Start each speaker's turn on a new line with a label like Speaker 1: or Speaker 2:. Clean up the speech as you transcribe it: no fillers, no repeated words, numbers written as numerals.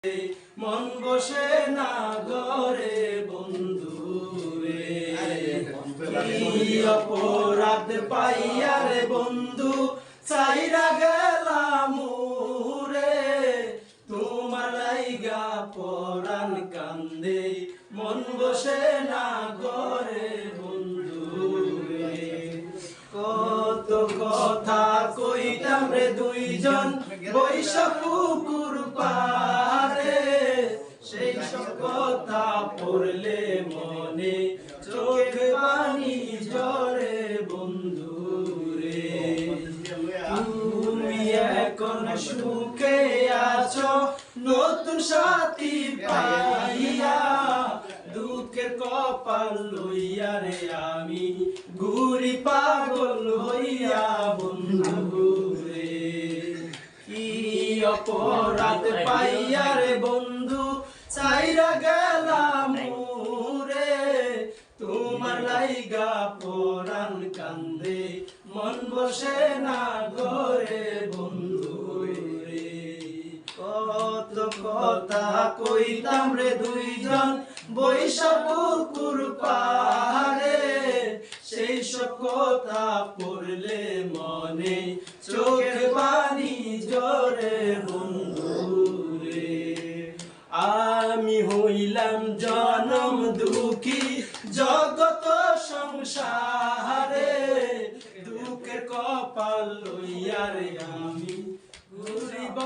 Speaker 1: মন বসে না ঘরে বন্ধু রে, কি অপরাধ পাইয়া রে বন্ধু চাইরা গেলাম রে, তোমার লাইগা পরাণ কান্দে মন বসে না ঘরে বন্ধু রে। কত কথা কইতাম রে দুইজন বৈশা পুকুর পারে, সেই সব কথা পড়লে মনে চোখ পানি ঝরে বন্ধু রে। তুমি এখন সুখে আছো নতুন সাথী পাইয়া, দুঃখের কপাল লইয়া রে আমি ঘুরি পাগল হইয়া বন্ধু রে। কি অপরাধ পাইয়া রে বন্ধু চাইরা গেলাম রে, তোমার লাইগা পরাণ কান্দে মন বসে না ঘরে বন্ধু রে। কত কথা কইতাম রে দুইজন বৈশা পুকুর পারে, সেই সব কথা পড়লে মনে চোখে পানি ঝরে বন্ধু রে। আমি হইলাম জনম দুঃখী জগত সংসারে, দুঃখের কপাল লইয়া রে আমি ঘুরিব